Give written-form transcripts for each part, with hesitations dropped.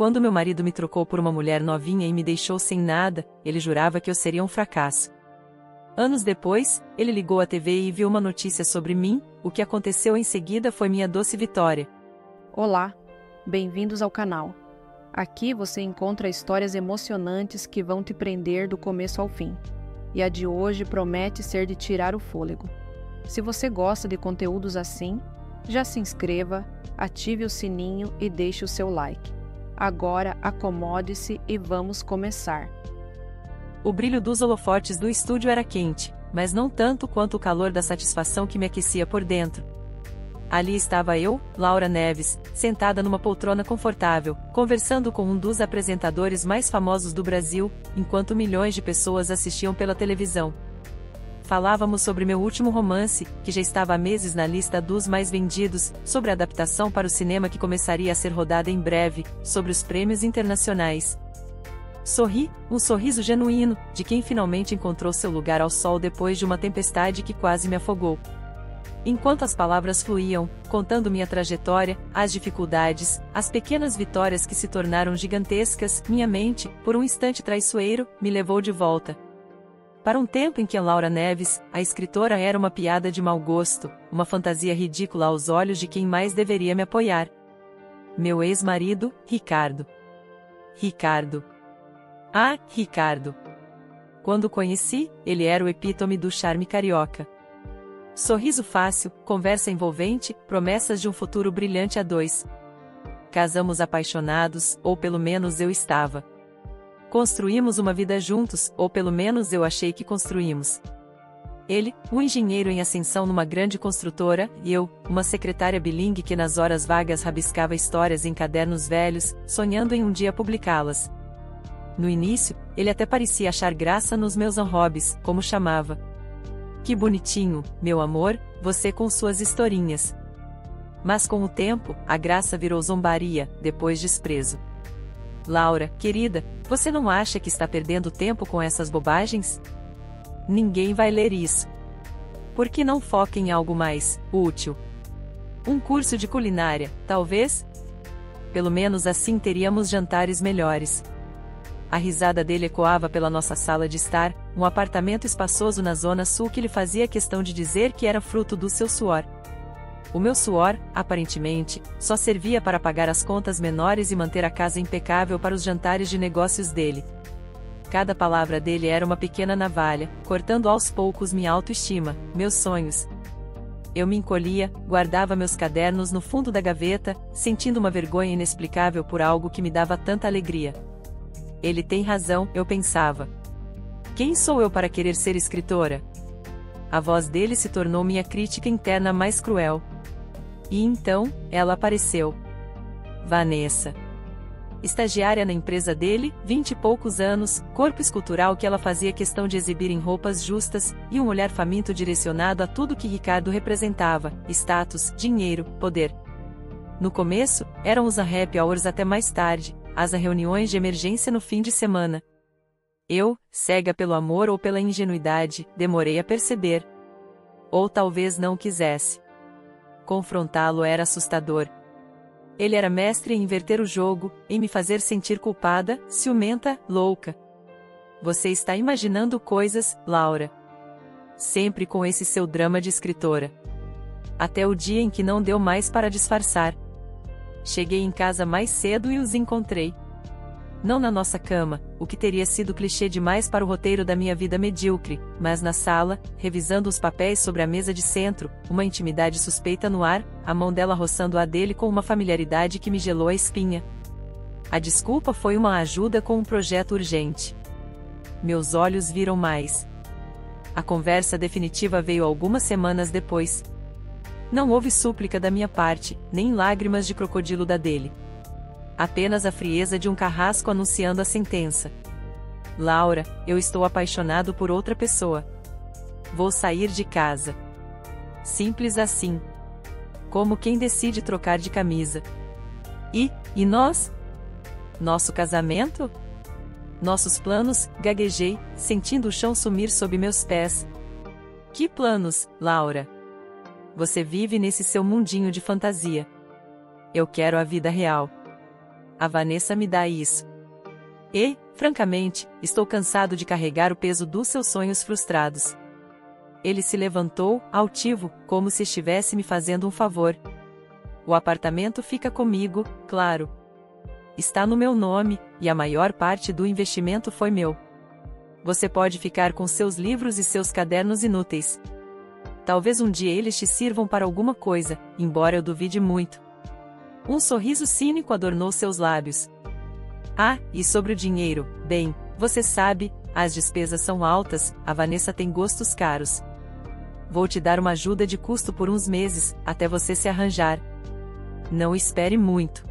Quando meu marido me trocou por uma mulher novinha e me deixou sem nada, ele jurava que eu seria um fracasso. Anos depois, ele ligou à TV e viu uma notícia sobre mim. O que aconteceu em seguida foi minha doce vitória. Olá, bem-vindos ao canal. Aqui você encontra histórias emocionantes que vão te prender do começo ao fim. E a de hoje promete ser de tirar o fôlego. Se você gosta de conteúdos assim, já se inscreva, ative o sininho e deixe o seu like. Agora acomode-se e vamos começar. O brilho dos holofotes do estúdio era quente, mas não tanto quanto o calor da satisfação que me aquecia por dentro. Ali estava eu, Laura Neves, sentada numa poltrona confortável, conversando com um dos apresentadores mais famosos do Brasil, enquanto milhões de pessoas assistiam pela televisão. Falávamos sobre meu último romance, que já estava há meses na lista dos mais vendidos, sobre a adaptação para o cinema que começaria a ser rodada em breve, sobre os prêmios internacionais. Sorri, um sorriso genuíno, de quem finalmente encontrou seu lugar ao sol depois de uma tempestade que quase me afogou. Enquanto as palavras fluíam, contando minha trajetória, as dificuldades, as pequenas vitórias que se tornaram gigantescas, minha mente, por um instante traiçoeiro, me levou de volta. Para um tempo em que a Laura Neves, a escritora, era uma piada de mau gosto, uma fantasia ridícula aos olhos de quem mais deveria me apoiar. Meu ex-marido, Ricardo. Ricardo. Ah, Ricardo. Quando o conheci, ele era o epítome do charme carioca. Sorriso fácil, conversa envolvente, promessas de um futuro brilhante a dois. Casamos apaixonados, ou pelo menos eu estava. Construímos uma vida juntos, ou pelo menos eu achei que construímos. Ele, um engenheiro em ascensão numa grande construtora, e eu, uma secretária bilingue que nas horas vagas rabiscava histórias em cadernos velhos, sonhando em um dia publicá-las. No início, ele até parecia achar graça nos meus hobbies, como chamava. Que bonitinho, meu amor, você com suas historinhas. Mas com o tempo, a graça virou zombaria, depois desprezo. Laura, querida, você não acha que está perdendo tempo com essas bobagens? Ninguém vai ler isso. Por que não foca em algo mais útil? Um curso de culinária, talvez? Pelo menos assim teríamos jantares melhores. A risada dele ecoava pela nossa sala de estar, um apartamento espaçoso na zona sul que lhe fazia questão de dizer que era fruto do seu suor. O meu suor, aparentemente, só servia para pagar as contas menores e manter a casa impecável para os jantares de negócios dele. Cada palavra dele era uma pequena navalha, cortando aos poucos minha autoestima, meus sonhos. Eu me encolhia, guardava meus cadernos no fundo da gaveta, sentindo uma vergonha inexplicável por algo que me dava tanta alegria. Ele tem razão, eu pensava. Quem sou eu para querer ser escritora? A voz dele se tornou minha crítica interna mais cruel. E então, ela apareceu. Vanessa. Estagiária na empresa dele, 20 e poucos anos, corpo escultural que ela fazia questão de exibir em roupas justas, e um olhar faminto direcionado a tudo que Ricardo representava: status, dinheiro, poder. No começo, eram os happy hours até mais tarde, as reuniões de emergência no fim de semana. Eu, cega pelo amor ou pela ingenuidade, demorei a perceber. Ou talvez não quisesse. Confrontá-lo era assustador. Ele era mestre em inverter o jogo, em me fazer sentir culpada, ciumenta, louca. Você está imaginando coisas, Laura. Sempre com esse seu drama de escritora. Até o dia em que não deu mais para disfarçar. Cheguei em casa mais cedo e os encontrei. Não na nossa cama, o que teria sido clichê demais para o roteiro da minha vida medíocre, mas na sala, revisando os papéis sobre a mesa de centro, uma intimidade suspeita no ar, a mão dela roçando a dele com uma familiaridade que me gelou a espinha. A desculpa foi uma ajuda com um projeto urgente. Meus olhos viram mais. A conversa definitiva veio algumas semanas depois. Não houve súplica da minha parte, nem lágrimas de crocodilo da dele. Apenas a frieza de um carrasco anunciando a sentença. Laura, eu estou apaixonado por outra pessoa. Vou sair de casa. Simples assim. Como quem decide trocar de camisa. E nós? Nosso casamento? Nossos planos, gaguejei, sentindo o chão sumir sob meus pés. Que planos, Laura? Você vive nesse seu mundinho de fantasia. Eu quero a vida real. A Vanessa me dá isso. E, francamente, estou cansado de carregar o peso dos seus sonhos frustrados. Ele se levantou, altivo, como se estivesse me fazendo um favor. O apartamento fica comigo, claro. Está no meu nome, e a maior parte do investimento foi meu. Você pode ficar com seus livros e seus cadernos inúteis. Talvez um dia eles te sirvam para alguma coisa, embora eu duvide muito. Um sorriso cínico adornou seus lábios. Ah, e sobre o dinheiro, bem, você sabe, as despesas são altas, a Vanessa tem gostos caros. Vou te dar uma ajuda de custo por uns meses, até você se arranjar. Não espere muito.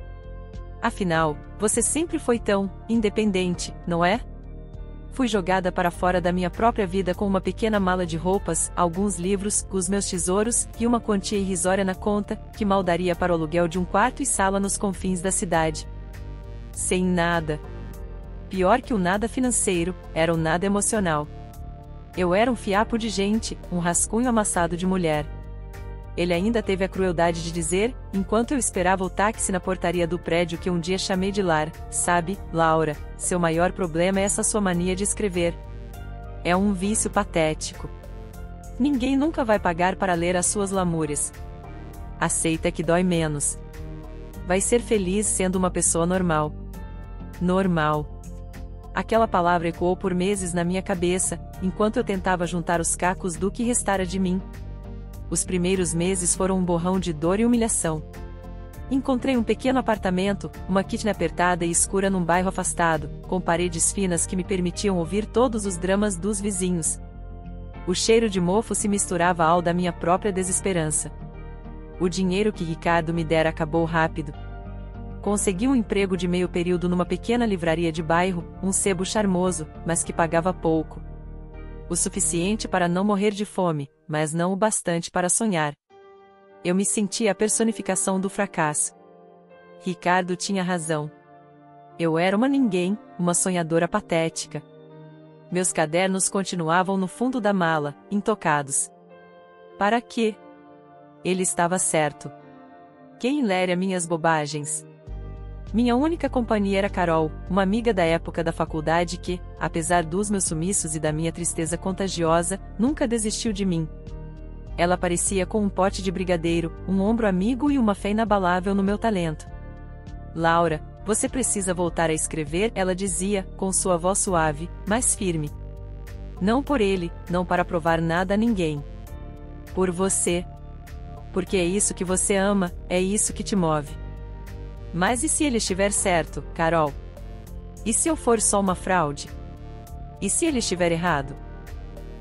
Afinal, você sempre foi tão independente, não é? Fui jogada para fora da minha própria vida com uma pequena mala de roupas, alguns livros, os meus tesouros, e uma quantia irrisória na conta, que mal daria para o aluguel de um quarto e sala nos confins da cidade. Sem nada. Pior que o nada financeiro, era o nada emocional. Eu era um fiapo de gente, um rascunho amassado de mulher. Ele ainda teve a crueldade de dizer, enquanto eu esperava o táxi na portaria do prédio que um dia chamei de lar, sabe, Laura, seu maior problema é essa sua mania de escrever. É um vício patético. Ninguém nunca vai pagar para ler as suas lamúrias. Aceita que dói menos. Vai ser feliz sendo uma pessoa normal. Normal. Aquela palavra ecoou por meses na minha cabeça, enquanto eu tentava juntar os cacos do que restara de mim. Os primeiros meses foram um borrão de dor e humilhação. Encontrei um pequeno apartamento, uma kitchen apertada e escura num bairro afastado, com paredes finas que me permitiam ouvir todos os dramas dos vizinhos. O cheiro de mofo se misturava ao da minha própria desesperança. O dinheiro que Ricardo me dera acabou rápido. Consegui um emprego de meio período numa pequena livraria de bairro, um sebo charmoso, mas que pagava pouco. O suficiente para não morrer de fome, mas não o bastante para sonhar. Eu me sentia a personificação do fracasso. Ricardo tinha razão. Eu era uma ninguém, uma sonhadora patética. Meus cadernos continuavam no fundo da mala, intocados. Para quê? Ele estava certo. Quem lera minhas bobagens? Minha única companhia era Carol, uma amiga da época da faculdade que, apesar dos meus sumiços e da minha tristeza contagiosa, nunca desistiu de mim. Ela parecia com um pote de brigadeiro, um ombro amigo e uma fé inabalável no meu talento. Laura, você precisa voltar a escrever, ela dizia, com sua voz suave, mas firme. Não por ele, não para provar nada a ninguém. Por você. Porque é isso que você ama, é isso que te move. Mas e se ele estiver certo, Carol? E se eu for só uma fraude? E se ele estiver errado?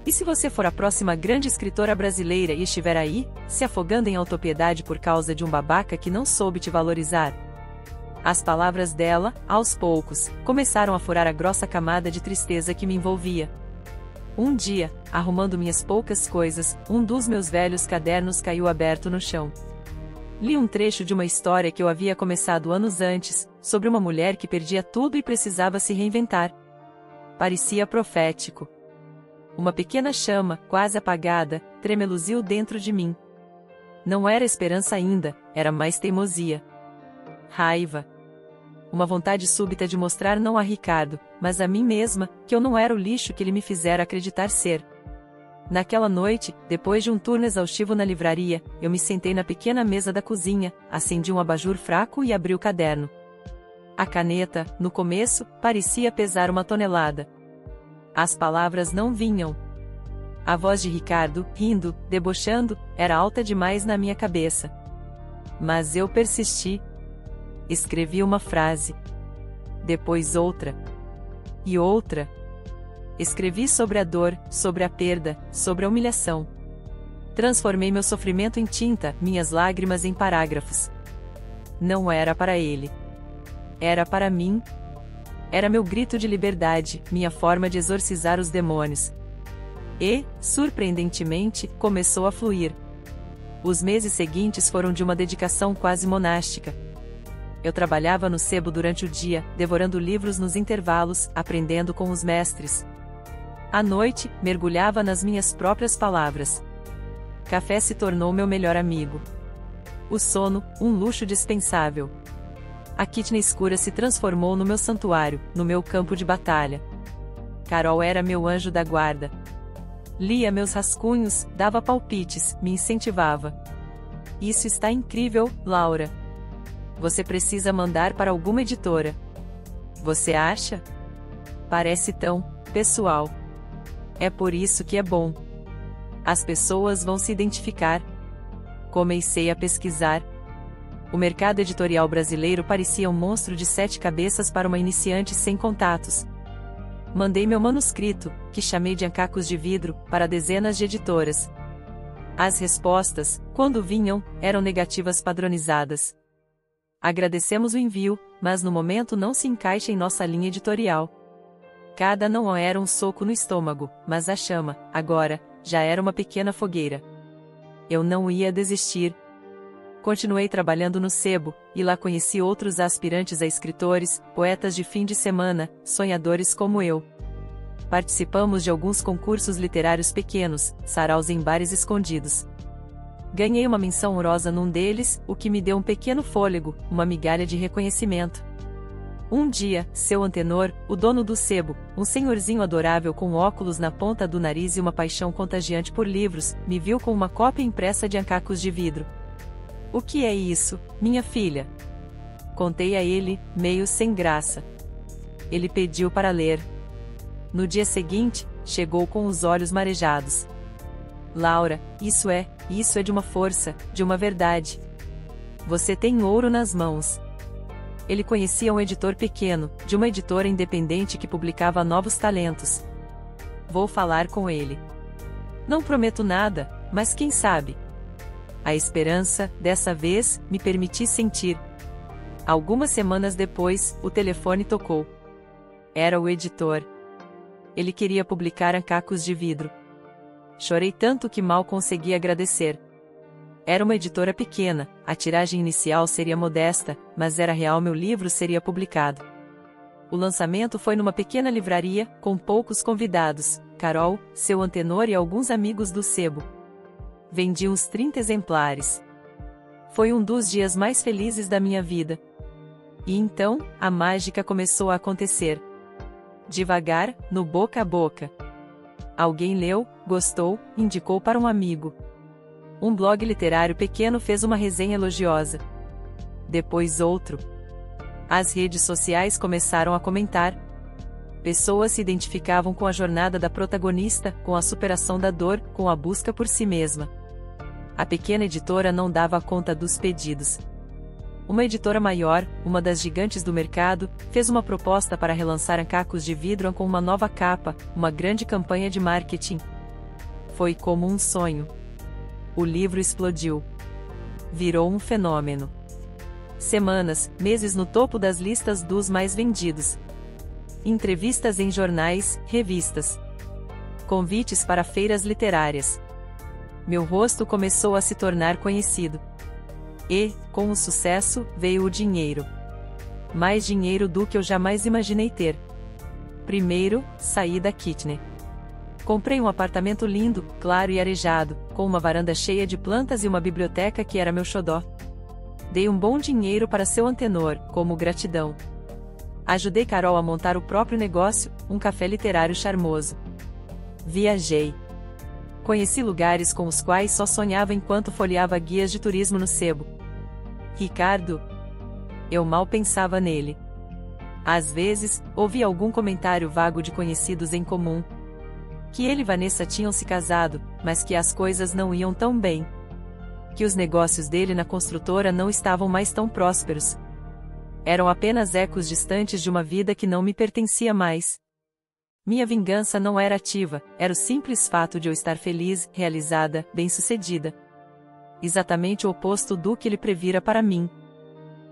E se você for a próxima grande escritora brasileira e estiver aí, se afogando em autopiedade por causa de um babaca que não soube te valorizar? As palavras dela, aos poucos, começaram a furar a grossa camada de tristeza que me envolvia. Um dia, arrumando minhas poucas coisas, um dos meus velhos cadernos caiu aberto no chão. Li um trecho de uma história que eu havia começado anos antes, sobre uma mulher que perdia tudo e precisava se reinventar. Parecia profético. Uma pequena chama, quase apagada, tremeluziu dentro de mim. Não era esperança ainda, era mais teimosia. Raiva. Uma vontade súbita de mostrar não a Ricardo, mas a mim mesma, que eu não era o lixo que ele me fizera acreditar ser. Naquela noite, depois de um turno exaustivo na livraria, eu me sentei na pequena mesa da cozinha, acendi um abajur fraco e abri o caderno. A caneta, no começo, parecia pesar 1 tonelada. As palavras não vinham. A voz de Ricardo, rindo, debochando, era alta demais na minha cabeça. Mas eu persisti. Escrevi uma frase. Depois outra. E outra. Escrevi sobre a dor, sobre a perda, sobre a humilhação. Transformei meu sofrimento em tinta, minhas lágrimas em parágrafos. Não era para ele. Era para mim. Era meu grito de liberdade, minha forma de exorcizar os demônios. E, surpreendentemente, começou a fluir. Os meses seguintes foram de uma dedicação quase monástica. Eu trabalhava no sebo durante o dia, devorando livros nos intervalos, aprendendo com os mestres. À noite, mergulhava nas minhas próprias palavras. Café se tornou meu melhor amigo. O sono, um luxo dispensável. a Kitney escura se transformou no meu santuário, no meu campo de batalha. Carol era meu anjo da guarda. Lia meus rascunhos, dava palpites, me incentivava. Isso está incrível, Laura. Você precisa mandar para alguma editora. Você acha? Parece tão pessoal. É por isso que é bom. As pessoas vão se identificar. Comecei a pesquisar. O mercado editorial brasileiro parecia um monstro de 7 cabeças para uma iniciante sem contatos. Mandei meu manuscrito, que chamei de Ancacos de Vidro, para dezenas de editoras. As respostas, quando vinham, eram negativas padronizadas. Agradecemos o envio, mas no momento não se encaixa em nossa linha editorial. Cada não era um soco no estômago, mas a chama, agora, já era uma pequena fogueira. Eu não ia desistir. Continuei trabalhando no sebo, e lá conheci outros aspirantes a escritores, poetas de fim de semana, sonhadores como eu. Participamos de alguns concursos literários pequenos, saraus em bares escondidos. Ganhei uma menção honrosa num deles, o que me deu um pequeno fôlego, uma migalha de reconhecimento. Um dia, seu antenor, o dono do sebo, um senhorzinho adorável com óculos na ponta do nariz e uma paixão contagiante por livros, me viu com uma cópia impressa de Ancacos de Vidro. O que é isso, minha filha? Contei a ele, meio sem graça. Ele pediu para ler. No dia seguinte, chegou com os olhos marejados. Laura, isso é de uma força, de uma verdade. Você tem ouro nas mãos. Ele conhecia um editor pequeno, de uma editora independente que publicava novos talentos. Vou falar com ele. Não prometo nada, mas quem sabe? A esperança, dessa vez, me permiti sentir. Algumas semanas depois, o telefone tocou. Era o editor. Ele queria publicar Ancacos de Vidro. Chorei tanto que mal consegui agradecer. Era uma editora pequena, a tiragem inicial seria modesta, mas era real, meu livro seria publicado. O lançamento foi numa pequena livraria, com poucos convidados, Carol, seu antenor e alguns amigos do sebo. Vendi uns 30 exemplares. Foi um dos dias mais felizes da minha vida. E então, a mágica começou a acontecer. Devagar, no boca a boca. Alguém leu, gostou, indicou para um amigo. Um blog literário pequeno fez uma resenha elogiosa. Depois outro. As redes sociais começaram a comentar. Pessoas se identificavam com a jornada da protagonista, com a superação da dor, com a busca por si mesma. A pequena editora não dava conta dos pedidos. Uma editora maior, uma das gigantes do mercado, fez uma proposta para relançar Ancacos de Vidro com uma nova capa, uma grande campanha de marketing. Foi como um sonho. O livro explodiu. Virou um fenômeno. Semanas, meses no topo das listas dos mais vendidos. Entrevistas em jornais, revistas. Convites para feiras literárias. Meu rosto começou a se tornar conhecido. E, com o sucesso, veio o dinheiro. Mais dinheiro do que eu jamais imaginei ter. Primeiro, saí da Kitney. Comprei um apartamento lindo, claro e arejado, com uma varanda cheia de plantas e uma biblioteca que era meu xodó. Dei um bom dinheiro para seu antenor, como gratidão. Ajudei Carol a montar o próprio negócio, um café literário charmoso. Viajei. Conheci lugares com os quais só sonhava enquanto folheava guias de turismo no sebo. Ricardo? Eu mal pensava nele. Às vezes, ouvia algum comentário vago de conhecidos em comum. Que ele e Vanessa tinham se casado, mas que as coisas não iam tão bem. Que os negócios dele na construtora não estavam mais tão prósperos. Eram apenas ecos distantes de uma vida que não me pertencia mais. Minha vingança não era ativa, era o simples fato de eu estar feliz, realizada, bem-sucedida. Exatamente o oposto do que ele previra para mim.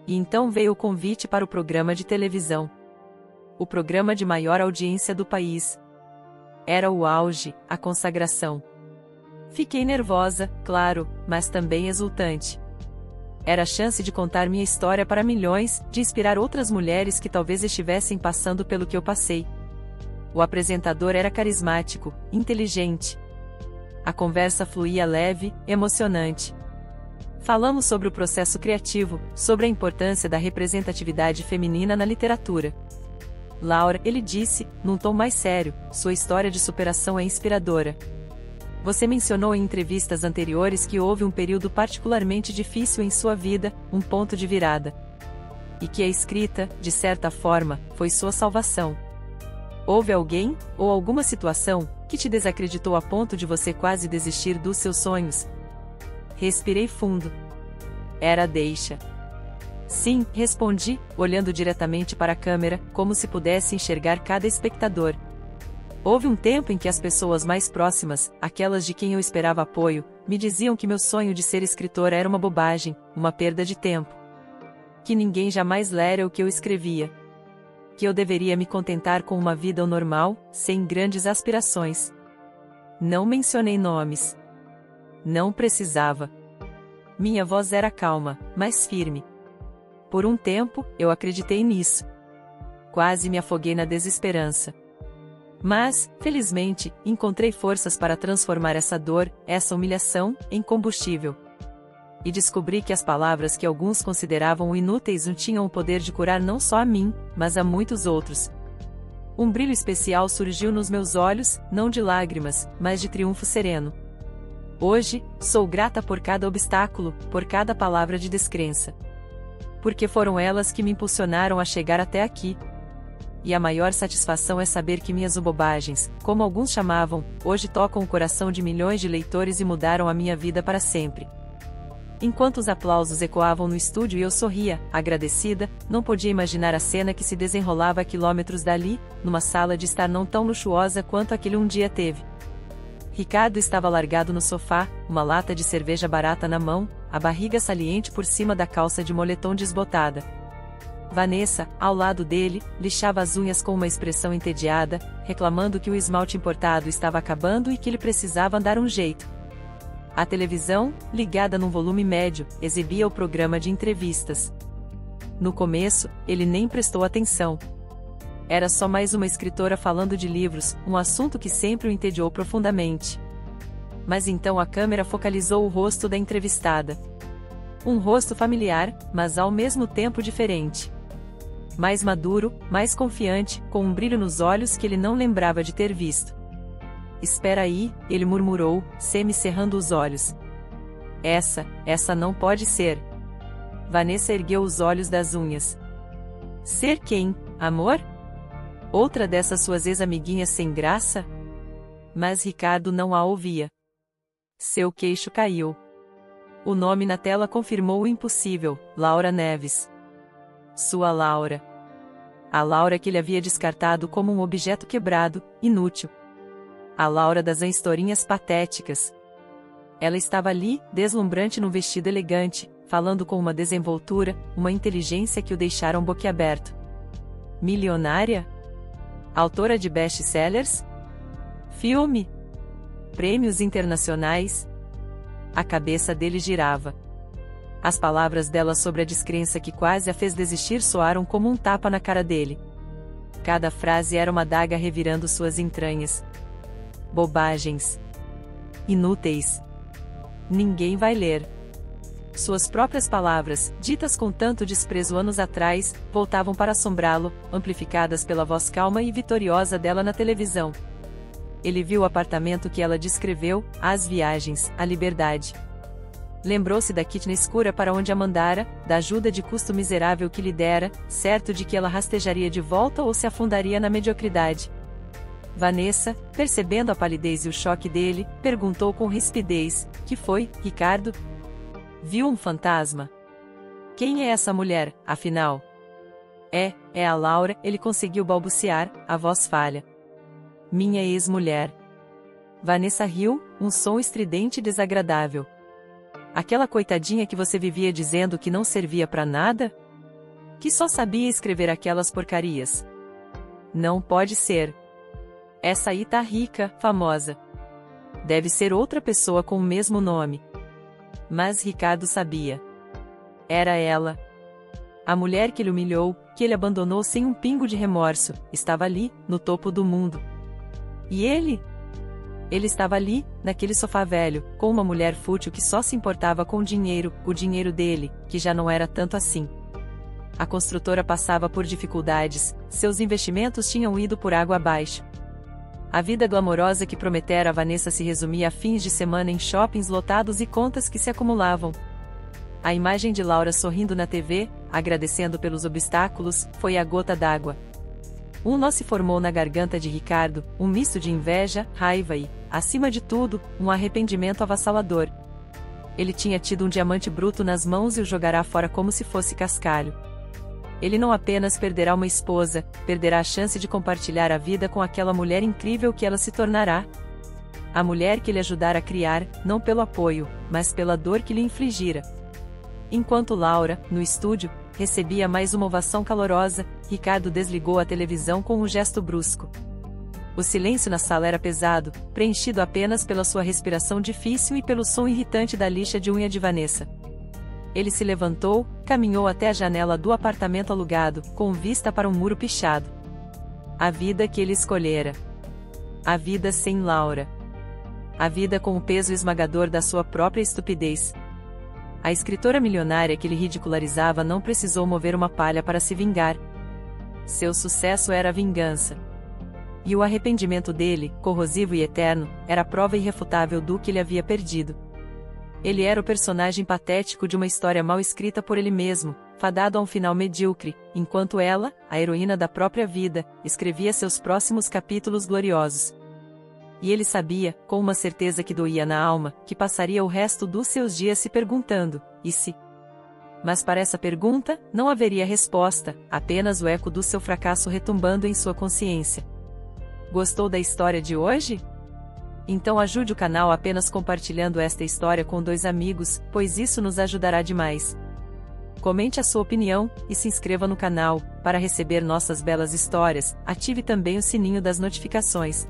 E então veio o convite para o programa de televisão. O programa de maior audiência do país. Era o auge, a consagração. Fiquei nervosa, claro, mas também exultante. Era a chance de contar minha história para milhões, de inspirar outras mulheres que talvez estivessem passando pelo que eu passei. O apresentador era carismático, inteligente. A conversa fluía leve, emocionante. Falamos sobre o processo criativo, sobre a importância da representatividade feminina na literatura. Laura, ele disse, num tom mais sério, sua história de superação é inspiradora. Você mencionou em entrevistas anteriores que houve um período particularmente difícil em sua vida, um ponto de virada. E que a escrita, de certa forma, foi sua salvação. Houve alguém, ou alguma situação, que te desacreditou a ponto de você quase desistir dos seus sonhos? Respirei fundo. Era a deixa. Sim, respondi, olhando diretamente para a câmera, como se pudesse enxergar cada espectador. Houve um tempo em que as pessoas mais próximas, aquelas de quem eu esperava apoio, me diziam que meu sonho de ser escritora era uma bobagem, uma perda de tempo. Que ninguém jamais lera o que eu escrevia. Que eu deveria me contentar com uma vida normal, sem grandes aspirações. Não mencionei nomes. Não precisava. Minha voz era calma, mas firme. Por um tempo, eu acreditei nisso. Quase me afoguei na desesperança. Mas, felizmente, encontrei forças para transformar essa dor, essa humilhação, em combustível. E descobri que as palavras que alguns consideravam inúteis não tinham o poder de curar não só a mim, mas a muitos outros. Um brilho especial surgiu nos meus olhos, não de lágrimas, mas de triunfo sereno. Hoje, sou grata por cada obstáculo, por cada palavra de descrença. Porque foram elas que me impulsionaram a chegar até aqui. E a maior satisfação é saber que minhas bobagens, como alguns chamavam, hoje tocam o coração de milhões de leitores e mudaram a minha vida para sempre. Enquanto os aplausos ecoavam no estúdio e eu sorria, agradecida, não podia imaginar a cena que se desenrolava a quilômetros dali, numa sala de estar não tão luxuosa quanto aquele um dia teve. Ricardo estava largado no sofá, uma lata de cerveja barata na mão, a barriga saliente por cima da calça de moletom desbotada. Vanessa, ao lado dele, lixava as unhas com uma expressão entediada, reclamando que o esmalte importado estava acabando e que ele precisava dar um jeito. A televisão, ligada num volume médio, exibia o programa de entrevistas. No começo, ele nem prestou atenção. Era só mais uma escritora falando de livros, um assunto que sempre o entediou profundamente. Mas então a câmera focalizou o rosto da entrevistada. Um rosto familiar, mas ao mesmo tempo diferente. Mais maduro, mais confiante, com um brilho nos olhos que ele não lembrava de ter visto. Espera aí, ele murmurou, semi-cerrando os olhos. Essa não pode ser. Vanessa ergueu os olhos das unhas. Ser quem, amor? Outra dessas suas ex-amiguinhas sem graça? Mas Ricardo não a ouvia. Seu queixo caiu. O nome na tela confirmou o impossível, Laura Neves. Sua Laura. A Laura que ele havia descartado como um objeto quebrado, inútil. A Laura das historinhas patéticas. Ela estava ali, deslumbrante num vestido elegante, falando com uma desenvoltura, uma inteligência que o deixaram boquiaberto. Milionária? Autora de best-sellers? Filme? Prêmios internacionais? A cabeça dele girava. As palavras dela sobre a descrença que quase a fez desistir soaram como um tapa na cara dele. Cada frase era uma adaga revirando suas entranhas. Bobagens. Inúteis. Ninguém vai ler. Suas próprias palavras, ditas com tanto desprezo anos atrás, voltavam para assombrá-lo, amplificadas pela voz calma e vitoriosa dela na televisão. Ele viu o apartamento que ela descreveu, as viagens, a liberdade. Lembrou-se da kitna escura para onde a mandara, da ajuda de custo miserável que lhe dera, certo de que ela rastejaria de volta ou se afundaria na mediocridade. Vanessa, percebendo a palidez e o choque dele, perguntou com rispidez: "Que foi, Ricardo? Viu um fantasma? Quem é essa mulher, afinal?" É a Laura, ele conseguiu balbuciar, a voz falha. "Minha ex-mulher." Vanessa riu, um som estridente e desagradável. "Aquela coitadinha que você vivia dizendo que não servia pra nada? Que só sabia escrever aquelas porcarias. Não pode ser. Essa aí tá rica, famosa. Deve ser outra pessoa com o mesmo nome." Mas Ricardo sabia. Era ela. A mulher que ele humilhou, que ele abandonou sem um pingo de remorso, estava ali, no topo do mundo. E ele? Ele estava ali, naquele sofá velho, com uma mulher fútil que só se importava com o dinheiro dele, que já não era tanto assim. A construtora passava por dificuldades, seus investimentos tinham ido por água abaixo. A vida glamourosa que prometera a Vanessa se resumia a fins de semana em shoppings lotados e contas que se acumulavam. A imagem de Laura sorrindo na TV, agradecendo pelos obstáculos, foi a gota d'água. Um nó se formou na garganta de Ricardo, um misto de inveja, raiva e, acima de tudo, um arrependimento avassalador. Ele tinha tido um diamante bruto nas mãos e o jogará fora como se fosse cascalho. Ele não apenas perderá uma esposa, perderá a chance de compartilhar a vida com aquela mulher incrível que ela se tornará. A mulher que ele ajudara a criar, não pelo apoio, mas pela dor que lhe infligira. Enquanto Laura, no estúdio, recebia mais uma ovação calorosa, Ricardo desligou a televisão com um gesto brusco. O silêncio na sala era pesado, preenchido apenas pela sua respiração difícil e pelo som irritante da lixa de unha de Vanessa. Ele se levantou, caminhou até a janela do apartamento alugado, com vista para um muro pichado. A vida que ele escolhera. A vida sem Laura. A vida com o peso esmagador da sua própria estupidez. A escritora milionária que ele ridicularizava não precisou mover uma palha para se vingar. Seu sucesso era a vingança. E o arrependimento dele, corrosivo e eterno, era a prova irrefutável do que ele havia perdido. Ele era o personagem patético de uma história mal escrita por ele mesmo, fadado a um final medíocre, enquanto ela, a heroína da própria vida, escrevia seus próximos capítulos gloriosos. E ele sabia, com uma certeza que doía na alma, que passaria o resto dos seus dias se perguntando, e se? Mas para essa pergunta, não haveria resposta, apenas o eco do seu fracasso retumbando em sua consciência. Gostou da história de hoje? Então ajude o canal apenas compartilhando esta história com 2 amigos, pois isso nos ajudará demais. Comente a sua opinião, e se inscreva no canal, para receber nossas belas histórias, ative também o sininho das notificações.